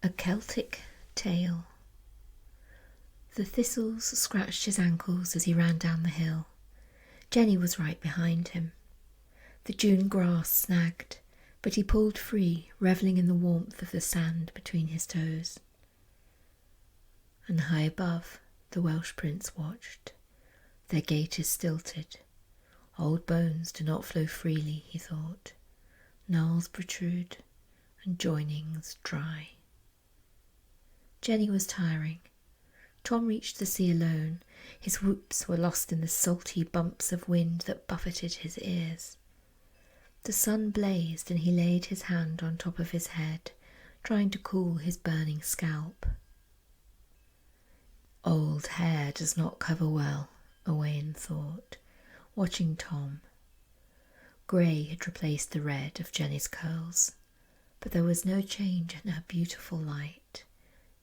A Celtic Tale. The thistles scratched his ankles as he ran down the hill. Jenny was right behind him. The dune grass snagged, but he pulled free, revelling in the warmth of the sand between his toes. And high above, the Welsh prince watched. Their gait is stilted. Old bones do not flow freely, he thought. Gnarls protrude, and joinings dry. Jenny was tiring. Tom reached the sea alone. His whoops were lost in the salty bumps of wind that buffeted his ears. The sun blazed and he laid his hand on top of his head, trying to cool his burning scalp. Old hair does not cover well, Owain thought, watching Tom. Grey had replaced the red of Jenny's curls, but there was no change in her beautiful light,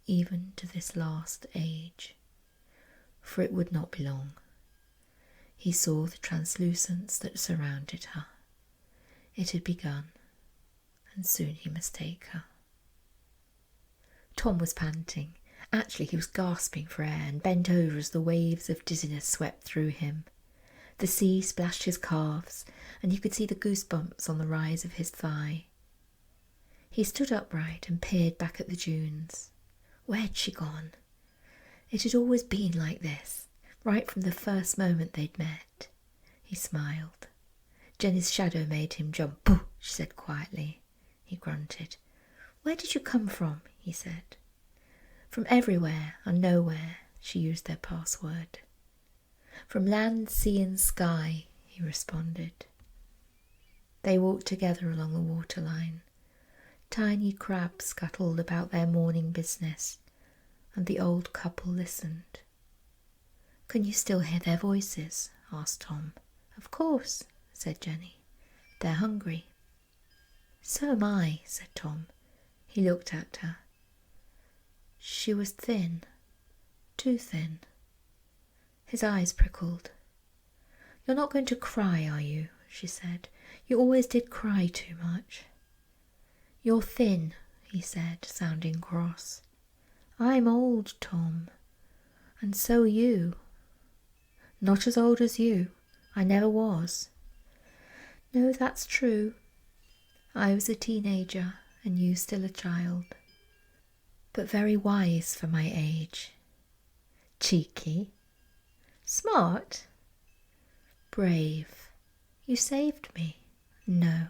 even to this last age, for it would not be long. He saw the translucence that surrounded her. It had begun, and soon he must take her. Tom was panting. Actually, he was gasping for air and bent over as the waves of dizziness swept through him. The sea splashed his calves, and he could see the goosebumps on the rise of his thigh. He stood upright and peered back at the dunes. Where had she gone? It had always been like this, right from the first moment they'd met. He smiled. Jenny's shadow made him jump. "Boo!" she said quietly. He grunted. "Where did you come from?" he said. "From everywhere and nowhere," she used their password. "From land, sea and sky," he responded. They walked together along the waterline. Tiny crabs scuttled about their morning business, and the old couple listened. "Can you still hear their voices?" asked Tom. "Of course," said Jenny. "They're hungry." "So am I," said Tom. He looked at her. She was thin, too thin. His eyes prickled. "You're not going to cry, are you?" she said. "You always did cry too much." "You're thin," he said, sounding cross. "I'm old, Tom. And so are you." "Not as old as you. I never was." "No, that's true. I was a teenager and you still a child. But very wise for my age. Cheeky. Smart. Brave. You saved me." "No.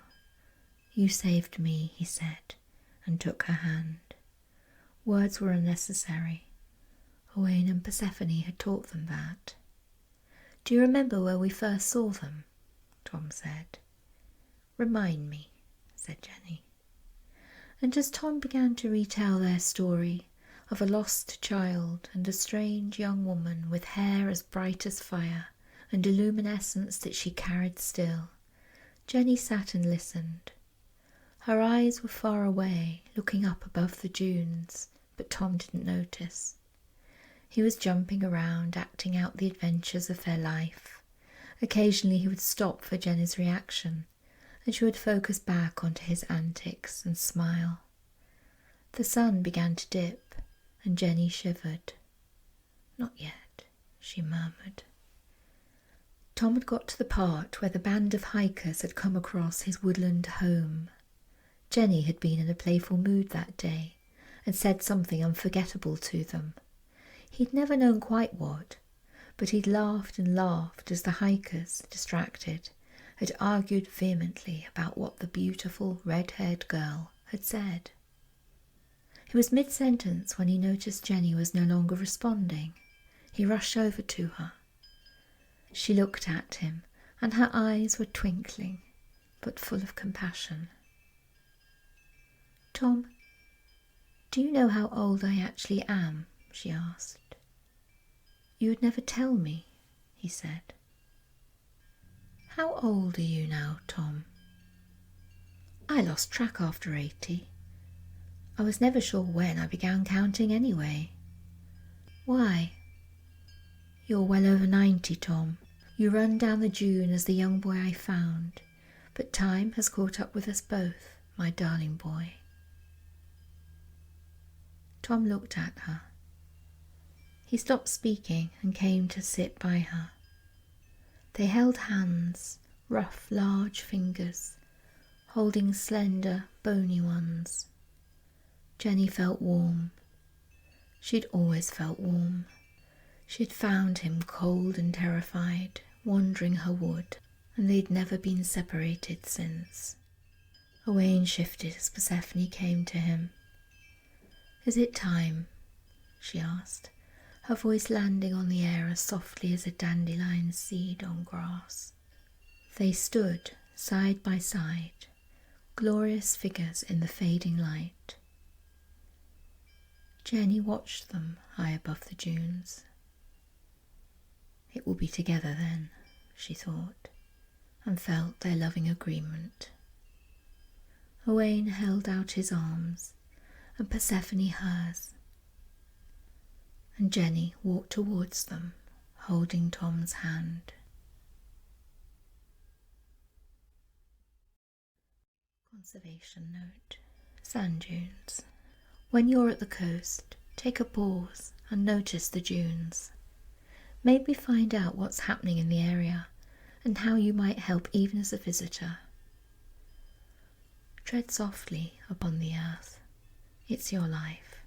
You saved me," he said, and took her hand. Words were unnecessary. Owain and Persephone had taught them that. "Do you remember where we first saw them?" Tom said. "Remind me," said Jenny. And as Tom began to retell their story of a lost child and a strange young woman with hair as bright as fire and a luminescence that she carried still, Jenny sat and listened. Her eyes were far away, looking up above the dunes, but Tom didn't notice. He was jumping around, acting out the adventures of their life. Occasionally he would stop for Jenny's reaction, and she would focus back onto his antics and smile. The sun began to dip, and Jenny shivered. "Not yet," she murmured. Tom had got to the part where the band of hikers had come across his woodland home. Jenny had been in a playful mood that day and said something unforgettable to them. He'd never known quite what, but he'd laughed and laughed as the hikers, distracted, had argued vehemently about what the beautiful red-haired girl had said. He was mid-sentence when he noticed Jenny was no longer responding. He rushed over to her. She looked at him, and her eyes were twinkling, but full of compassion. "Tom, do you know how old I actually am?" she asked. "You would never tell me," he said. "How old are you now, Tom?" "I lost track after 80. I was never sure when I began counting anyway." "Why?" "You're well over 90, Tom. You run down the dune as the young boy I found, but time has caught up with us both, my darling boy." Tom looked at her. He stopped speaking and came to sit by her. They held hands, rough, large fingers, holding slender, bony ones. Jenny felt warm. She'd always felt warm. She'd found him cold and terrified, wandering her wood, and they'd never been separated since. Owain shifted as Persephone came to him. "Is it time?" she asked, her voice landing on the air as softly as a dandelion seed on grass. They stood side by side, glorious figures in the fading light. Jenny watched them high above the dunes. It will be together then, she thought, and felt their loving agreement. Owain held out his arms, and Persephone hers, and Jenny walked towards them, holding Tom's hand. Conservation note: sand dunes. When you're at the coast, take a pause and notice the dunes. Maybe find out what's happening in the area and how you might help even as a visitor. Tread softly upon the earth. It's your life.